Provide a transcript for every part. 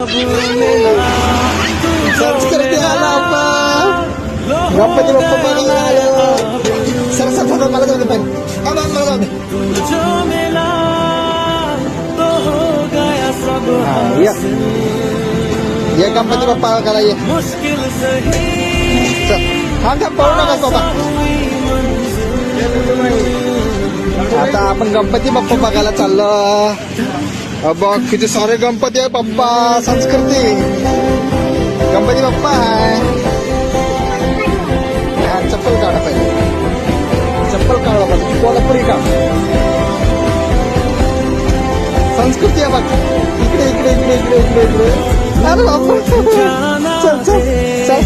संस्कृती आला गणपती बाप्पा बघायला आलो. सरसर मला जाऊ दे पाहिजे मला जाऊ दे. ये गणपती बाप्पा बघायला ये. थांब पळू नका बाबा. आता आपण गणपती बाप्पा बघायला चाललो. बघ किती सारे गणपती आहे बाप्पा. संस्कृती गणपती बाप्पा आहे. चप्पल काढा पाहिजे. चप्पल काढा पाहिजे. कोल्हापुरी काढ. संस्कृती आहे बघ. इकडे इकडे इकडे इकडे इकडे इकडे. अरे बापा चल चल चल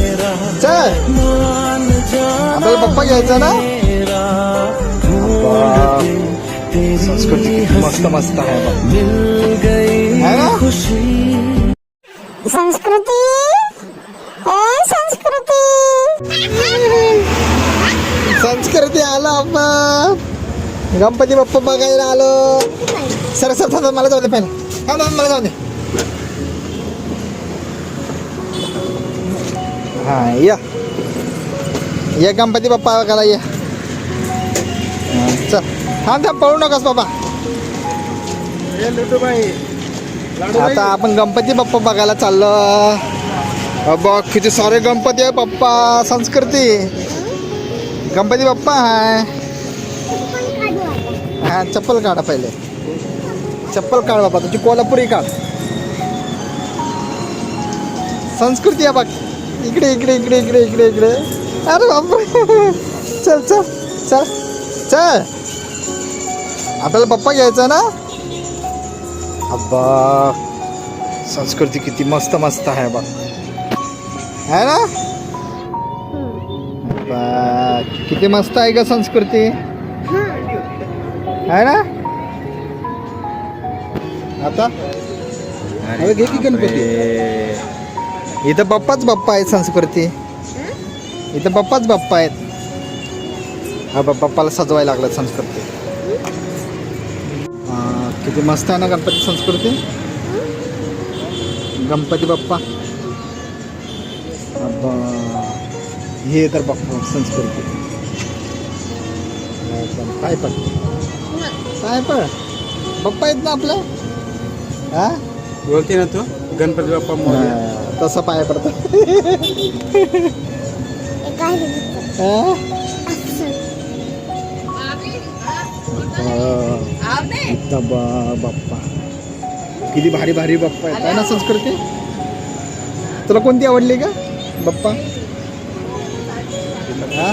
चल. आपल्याला पप्पा घ्यायचा ना. संस्कृती किती मस्त मस्त आहे ना. संस्कृती संस्कृती संस्कृती आला आपण गणपती बाप्पा बघायला आलो. सरसर थांबा मला जाऊ दे पहिला. मला जाऊ दे. हा या गणपती बाप्पा बघायला ये. चल थांब पळू नकोस बाबा. आता आपण गणपती बाप्पा बघायला चाललो. बघ किती सारे गणपती आहे बाप्पा. संस्कृती गणपती बाप्पा आहे. हा चप्पल काढा पहिले. चप्पल काढ बाबा. तुझी कोल्हापुरी काढ. संस्कृती आहे बघ. इकडे इकडे इकडे इकडे इकडे इकडे. अरे बापा चल चल चल चल. आपल्याला पप्पा घ्यायचा ना. अब्बा संस्कृती किती मस्त मस्त आहे बघ है ना. किती मस्त आहे का संस्कृती है ना. आता घे की गणपती. इथं बाप्पाच बाप्पा आहेत. संस्कृती इथं बाप्पाच बाप्पा आहेत. हा बाप्पाला सजवायला लागलं. संस्कृती किती मस्त आहे ना गणपती. संस्कृती गणपती बाप्पा. हे तर बाप्पा संस्कृती. काय पण बाप्पा आहेत ना आपलं. हा बोलते ना तू गणपती बाप्पा तसं पाय पडतं. बाप्पा किती भारी भारी बाप्पा आहेत ना. संस्कृती तुला कोणती आवडली का बाप्पा. हा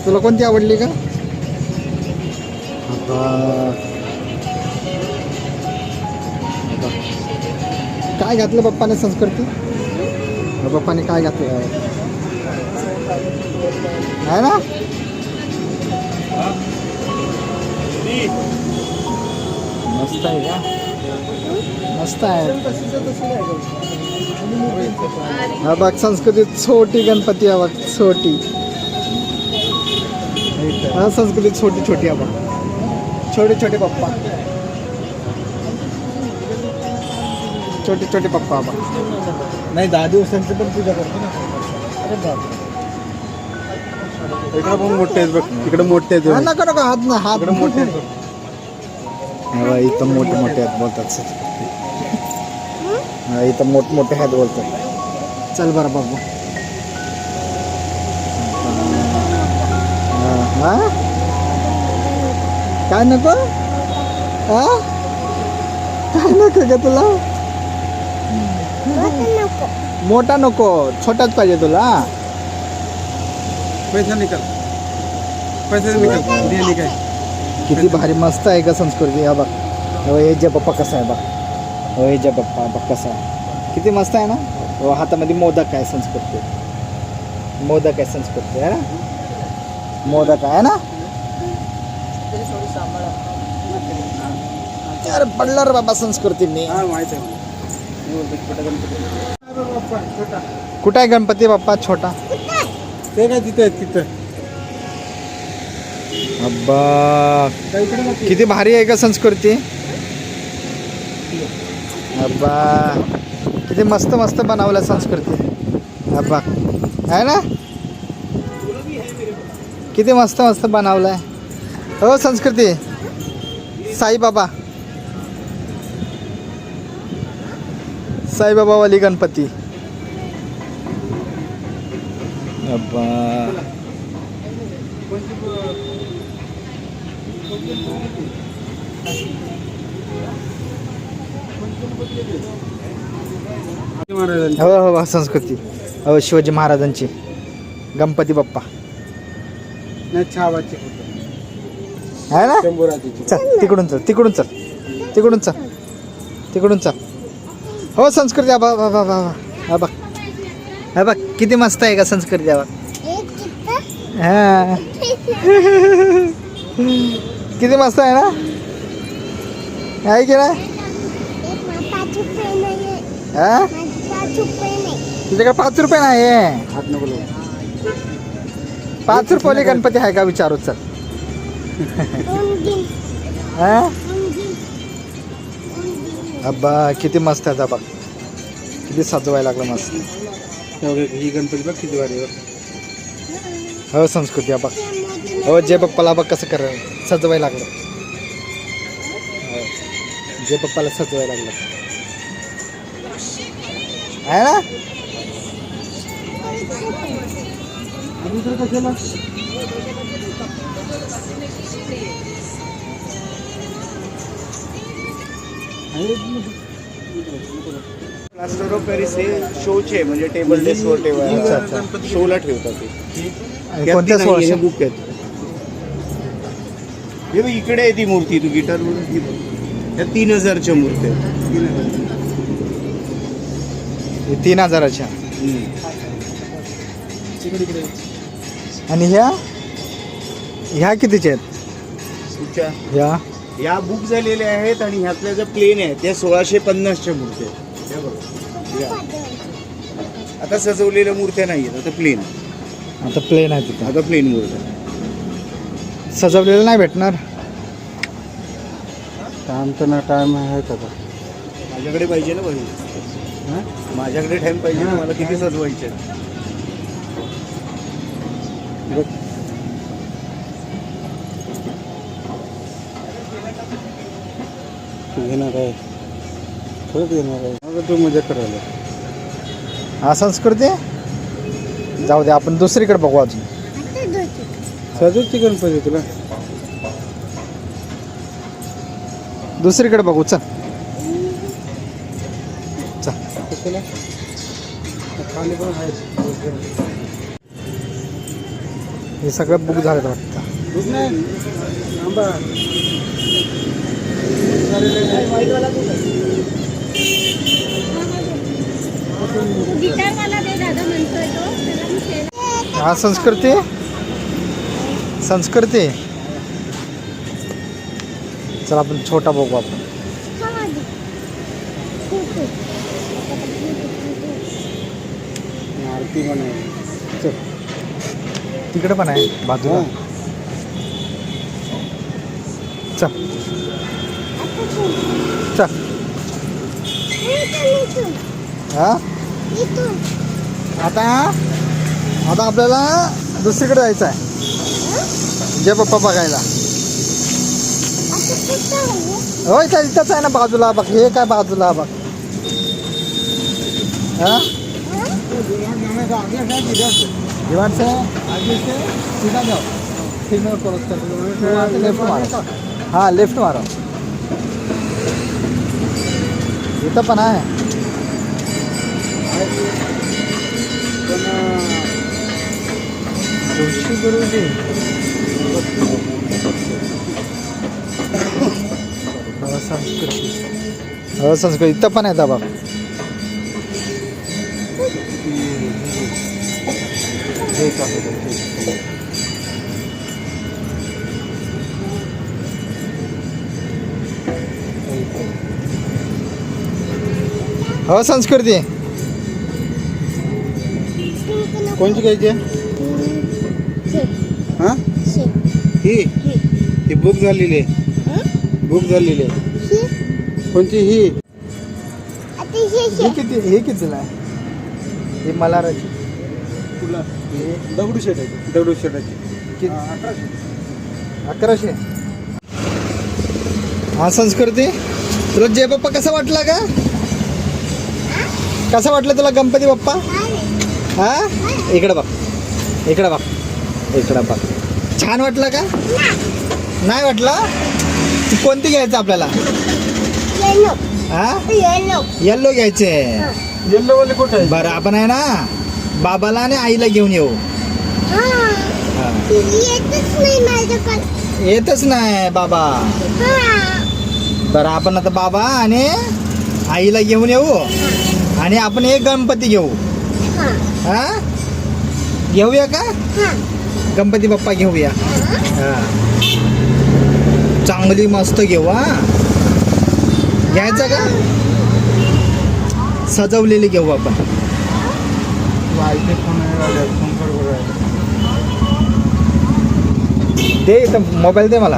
तुला कोणती आवडली का. काय घातलं बाप्पाने. संस्कृती बाप्पाने काय घातलं आहे ना. मस्त आहे का. मस्त आहे. हा बघ संस्कृती छोटी गणपती आहे बघ. छोटी हा संस्कृती छोटी छोटी आहे बघ. छोटे छोटे पप्पा. छोटे छोटे पप्पा बघ. नाही 10 दिवसांची पण पूजा करतो ना. अरे बाप इकडे पण मोठे आहेत बघ. तिकडे मोठे आहेत. नका नका हात ना. हात मोठे आहेत. इथं मोठे मोठे आहेत बोलतात सर. इथं मोठमोठे आहेत बोलतात. चल बरं बाबू. हा काय नको. हा काय नको का तुला. मोठा नको छोटाच पाहिजे तुला. पैसा निकाल. दे निकाल. किती भारी मस्त आहे का संस्कृती. हा बघ हे जे बाप्पा कसा आहे बघ. हे जे बाप्पा बघ कसा आहे. किती मस्त आहे ना. हातामध्ये मोदक आहे. संस्कृती मोदक आहे. संस्कृती आहे ना. मोदक आहे ना. अरे पडलं रे बाबा संस्कृती मी. कुठं आहे गणपती बाप्पा छोटा. ते काय तिथे तिथं. अब्बा किती भारी आहे का संस्कृती. अब्बा किती मस्त मस्त बनवलं संस्कृती. अब्बा आहे ना, किती मस्त मस्त बनवलंय. हो संस्कृती, साईबाबा साईबाबावाली गणपती. अब्बा हो हो संस्कृती. हो शिवाजी महाराजांची गणपती बाप्पा छावाचे आहे ना. शंभूराची. चल तिकडून चल, तिकडून चल, तिकडून चल, तिकडून चल. हो संस्कृती. बा बा बा बा हा बघ, हा बघ किती मस्त आहे का संस्कृती. बघ हा किती मस्त आहे ना, आहे की नाही. हा तुझ्याकडे 5 रुपये नाही आहे. हात नको लावू. 5 रुपये गणपती आहे का विचारू. चल हा अब्बा किती मस्त आहे. बघ किती सजवायला लागलं मस्त. ही गणपती बघ किती वारी. हो संस्कृती. बघ हो जे बाप्पाला बघ कसं कर सजवायला लागलं. हो, जे बाप्पाला सजवायला लागलं आहे ना. प्लास्टर ऑफ पॅरिस हे शोचे म्हणजे टेबल डेस्कवर ठेवायला शोला ठेवतात ते. कोणत्या सोळाशे बुक आहेत हे बघ, इकडे आहे ती मूर्ती. तू गिटारवरून ती बघ. त्या 3000च्या मूर्ती आहेत. 3000च्या. आणि ह्या कितीच्या आहेत. तुमच्या ह्या या बुक झालेल्या आहेत आणि ह्यातल्या ज्या प्लेन आहेत त्या 1650च्या मूर्त्या आहेत. त्या बघ. या. आता सजवलेल्या मूर्त्या नाही आहेत, आता प्लेन. आता प्लेन आहे तिथं. आता प्लेन मूर्त्या. सजवलेलं नाही भेटणार. टाइम तर ना टाइम आहे का. माझ्याकडे पाहिजे ना भाई. माझ्याकडे टाइम पाहिजे ना. मला किती सजवायचे. तू घेणार आहे, खरंच घेणार आहे. तू मजा करायला. हा संस्कृती जाऊ दे, आपण दुसरीकडे बघू अजून. सजवची गणपती तुला दुसरीकडे बघू. चल चल. कशाला खाली पण आहे. हे सगळं बुक झालं वाटतं. बुक नाही आंबा. हा संस्कृती. संस्कृती चल आपण छोटा बघू. आपण आरती पण आहे. चल तिकडे पण आहे बाजूला. चल चल. हा आता आता आपल्याला दुसरीकडे जायचं आहे. जय बाप्पा बघायला. होय तर इथंच आहे ना बाजूला. बघ हे काय बाजूला बघ. हाँ दीवार से आगे से सीधा जाओ, सिग्नल क्रॉस कर वहाँ से लेफ्ट मारो. हाँ लेफ्ट मारो. इथं पण आहे. जोशी गुरुजी. संस्कृती. संस्कृती इथं पण आहे बघ. हो संस्कृती कोणची घ्यायची आहे? हां ही बुक झालेली आहे. बुक झालेली आहे. कोणची ही हे कितीला आहे? हे मलाराची तुला हे दगडूशेठ आहे दगडूशेठाची किती? 1100. 1100. हा संस्कृती, तुला जय बाप्पा कसा वाटला का? कसा वाटला तुला गणपती बाप्पा? हा इकडे बघ, इकडे बघ, इकडे बघ. छान वाटलं का? नाही वाटला? कोणती घ्यायचं आपल्याला? हा येल्लो घ्यायचे. येल्लो वाले कुठे आहे? बरं आपण आहे ना बाबाला आणि आईला घेऊन येऊ. हा. येतच नाही बाबा. बरं आपण आता बाबा आणि आईला घेऊन येऊ आणि आपण एक गणपती घेऊ. हा घेऊया का? गणपती बाप्पा घेऊया. हा चांगली मस्त घेऊ. हा घ्यायचं का? सजवलेली घेऊ आपण. आईचे फोन आहे, फोन कर बरं. दे इथं मोबाईल दे मला.